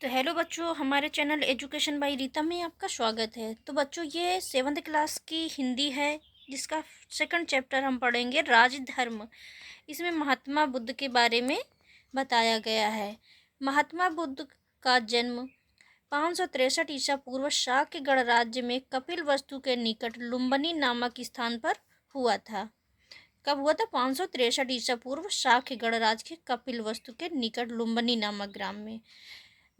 तो हेलो बच्चों, हमारे चैनल एजुकेशन बाय रीता में आपका स्वागत है। तो बच्चों, ये 7th क्लास की हिंदी है, जिसका सेकंड चैप्टर हम पढ़ेंगे राजधर्म। इसमें महात्मा बुद्ध के बारे में बताया गया है। महात्मा बुद्ध का जन्म 563 ईसा पूर्व शाक्य गणराज्य में कपिल वस्तु के निकट लुम्बिनी नामक स्थान पर हुआ था। कब हुआ था? 563 ईसा पूर्व शाक्य गणराज्य के कपिल वस्तु के निकट लुम्बिनी नामक ग्राम में।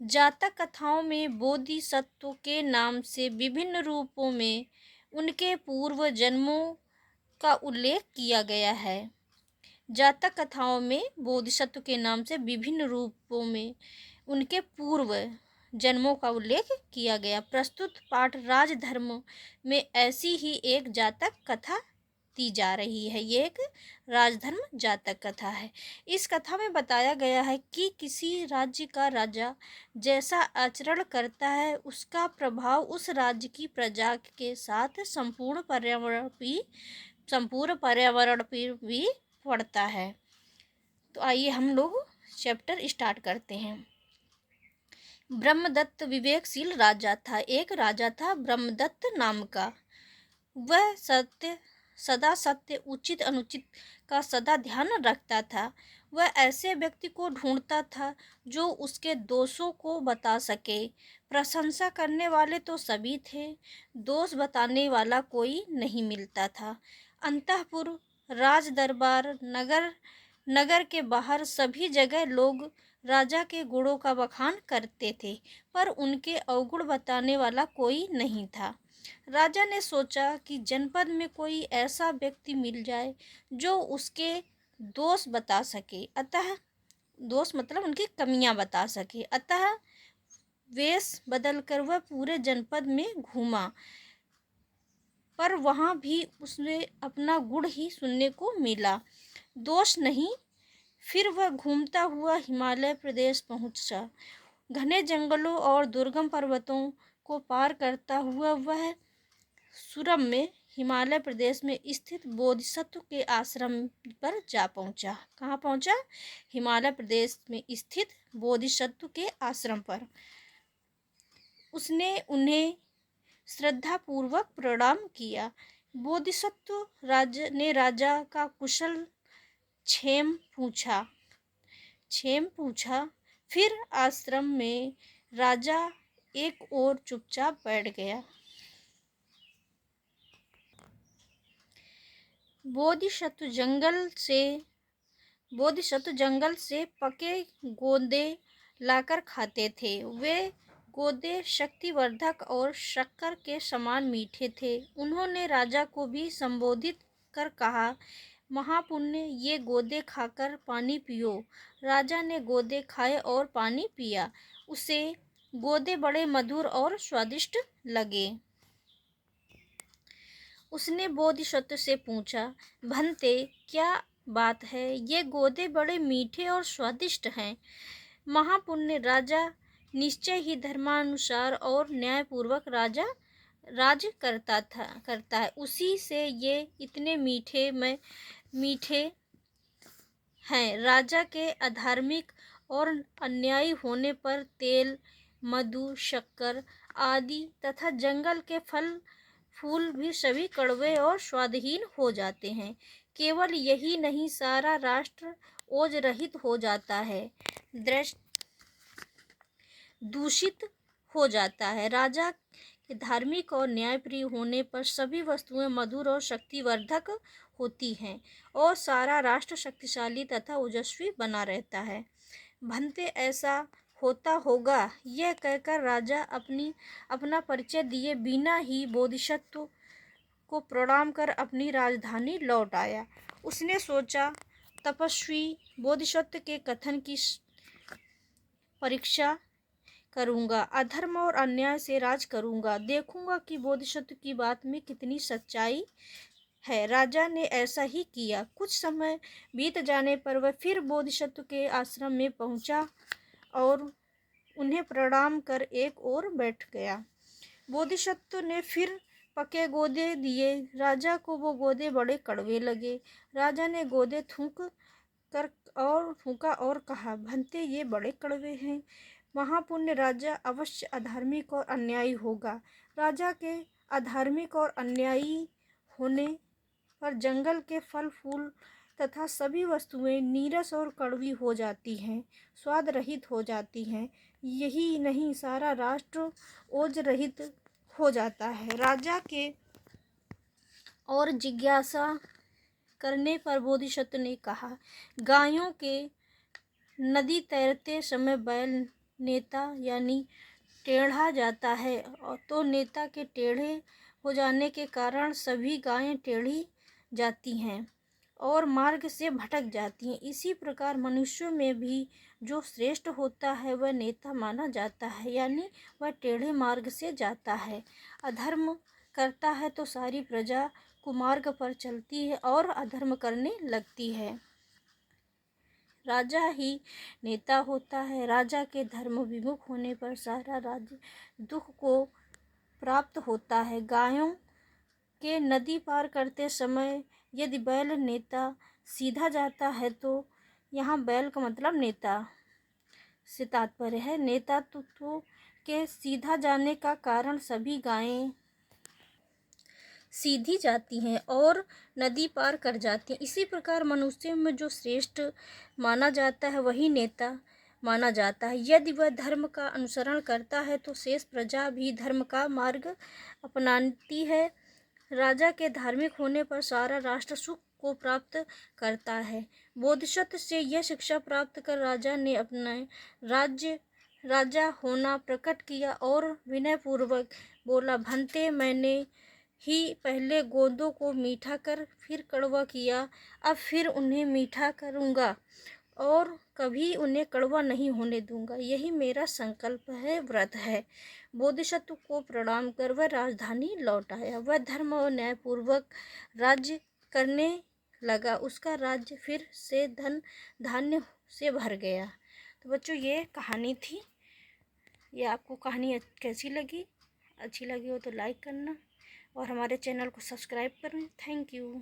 जातक कथाओं में बोधिसत्व के नाम से विभिन्न रूपों में उनके पूर्व जन्मों का उल्लेख किया गया है। जातक कथाओं में बोधिसत्व के नाम से विभिन्न रूपों में उनके पूर्व जन्मों का उल्लेख किया गया। प्रस्तुत पाठ राजधर्म में ऐसी ही एक जातक कथा दी जा रही है। ये एक राजधर्म जातक कथा है। इस कथा में बताया गया है कि किसी राज्य का राजा जैसा आचरण करता है, उसका प्रभाव उस राज्य की प्रजा के साथ संपूर्ण पर्यावरण पर भी पड़ता है। तो आइए हम लोग चैप्टर स्टार्ट करते हैं। ब्रह्मदत्त विवेकशील राजा था। एक राजा था ब्रह्मदत्त नाम का। वह सदा सत्य, उचित अनुचित का सदा ध्यान रखता था। वह ऐसे व्यक्ति को ढूंढता था जो उसके दोषों को बता सके। प्रशंसा करने वाले तो सभी थे, दोष बताने वाला कोई नहीं मिलता था। अंतःपुर, राज दरबार, नगर के बाहर सभी जगह लोग राजा के गुणों का बखान करते थे, पर उनके अवगुण बताने वाला कोई नहीं था। राजा ने सोचा कि जनपद में कोई ऐसा व्यक्ति मिल जाए जो उसके दोष बता सके। अतः दोष मतलब उनकी कमियां बता सके। अतः वेश बदलकर वह पूरे जनपद में घूमा, पर वहां भी उसने अपना गुण ही सुनने को मिला, दोष नहीं। फिर वह घूमता हुआ हिमालय प्रदेश पहुंचा। घने जंगलों और दुर्गम पर्वतों को पार करता हुआ वह सुरम में हिमालय प्रदेश में स्थित बोधिसत्व के आश्रम पर जा पहुंचा। कहाँ पहुंचा? हिमालय प्रदेश में स्थित बोधिसत्व के आश्रम पर। उसने उन्हें श्रद्धापूर्वक प्रणाम किया। बोधिसत्व राजा का कुशल क्षेम पूछा। फिर आश्रम में राजा एक ओर चुपचाप बैठ गया। बोधिसत्व जंगल से पके गोंदे लाकर खाते थे। वे गोंदे शक्तिवर्धक और शक्कर के समान मीठे थे। उन्होंने राजा को भी संबोधित कर कहा, महापुण्य, ये गोंदे खाकर पानी पियो। राजा ने गोंदे खाए और पानी पिया। उसे गोंदे बड़े मधुर और स्वादिष्ट लगे। उसने बोधिसत्व से पूछा, भंते, क्या बात है? ये गोदे बड़े मीठे और स्वादिष्ट हैं। महापुण्य राजा निश्चय ही धर्मानुसार और न्यायपूर्वक राज करता है। उसी से ये इतने मीठे हैं। राजा के अधार्मिक और अन्यायी होने पर तेल, मधु, शक्कर आदि तथा जंगल के फल फूल भी सभी कड़वे और स्वादहीन हो जाते हैं। केवल यही नहीं, सारा राष्ट्र ओज रहित हो जाता है, दूषित हो जाता है। राजा के धार्मिक और न्यायप्रिय होने पर सभी वस्तुएं मधुर और शक्तिवर्धक होती हैं और सारा राष्ट्र शक्तिशाली तथा ओजस्वी बना रहता है। भंते, ऐसा होता होगा। यह कहकर राजा अपना परिचय दिए बिना ही बोधिसत्व को प्रणाम कर अपनी राजधानी लौट आया। उसने सोचा, तपस्वी बोधिसत्व के कथन की परीक्षा करूंगा, अधर्म और अन्याय से राज करूंगा, देखूंगा कि बोधिसत्व की बात में कितनी सच्चाई है। राजा ने ऐसा ही किया। कुछ समय बीत जाने पर वह फिर बोधिसत्व के आश्रम में पहुंचा और उन्हें प्रणाम कर एक ओर बैठ गया। बोधिसत्व ने फिर पके गोदे दिए। राजा को वो गोदे बड़े कड़वे लगे। राजा ने गोदे थूका और कहा, भंते, ये बड़े कड़वे हैं। महापुण्य राजा अवश्य अधार्मिक और अन्यायी होगा। राजा के अधार्मिक और अन्यायी होने पर जंगल के फल फूल तथा सभी वस्तुएं नीरस और कड़वी हो जाती हैं, स्वाद रहित हो जाती हैं। यही नहीं, सारा राष्ट्र ओज रहित हो जाता है। राजा के और जिज्ञासा करने पर बोधिसत्व ने कहा, गायों के नदी तैरते समय बैल नेता यानी टेढ़ा जाता है, और तो नेता के टेढ़े हो जाने के कारण सभी गायें टेढ़ी जाती हैं और मार्ग से भटक जाती हैं। इसी प्रकार मनुष्यों में भी जो श्रेष्ठ होता है वह नेता माना जाता है, यानी वह टेढ़े मार्ग से जाता है। अधर्म करता है तो सारी प्रजा कुमार्ग पर चलती है और अधर्म करने लगती है। राजा ही नेता होता है। राजा के धर्म विमुख होने पर सारा राज्य दुख को प्राप्त होता है। गायों के नदी पार करते समय यदि बैल नेता सीधा जाता है तो यहाँ बैल का मतलब नेता से तात्पर्य है। नेतृत्व के सीधा जाने का कारण सभी गायें सीधी जाती हैं और नदी पार कर जाती हैं। इसी प्रकार मनुष्य में जो श्रेष्ठ माना जाता है वही नेता माना जाता है। यदि वह धर्म का अनुसरण करता है तो शेष प्रजा भी धर्म का मार्ग अपनाती है। राजा के धार्मिक होने पर सारा राष्ट्र सुख को प्राप्त करता है। बोधिसत्व से यह शिक्षा प्राप्त कर राजा ने अपना राजा होना प्रकट किया और विनयपूर्वक बोला, भंते, मैंने ही पहले गोदों को मीठा कर फिर कड़वा किया, अब फिर उन्हें मीठा करूँगा और कभी उन्हें कड़वा नहीं होने दूंगा। यही मेरा संकल्प है, व्रत है। बोधिसत्व को प्रणाम कर वह राजधानी लौट आया। वह धर्म और न्यायपूर्वक राज्य करने लगा। उसका राज्य फिर से धन धान्य से भर गया। तो बच्चों, ये कहानी थी। ये आपको कहानी कैसी लगी? अच्छी लगी हो तो लाइक करना और हमारे चैनल को सब्सक्राइब करें। Thank you.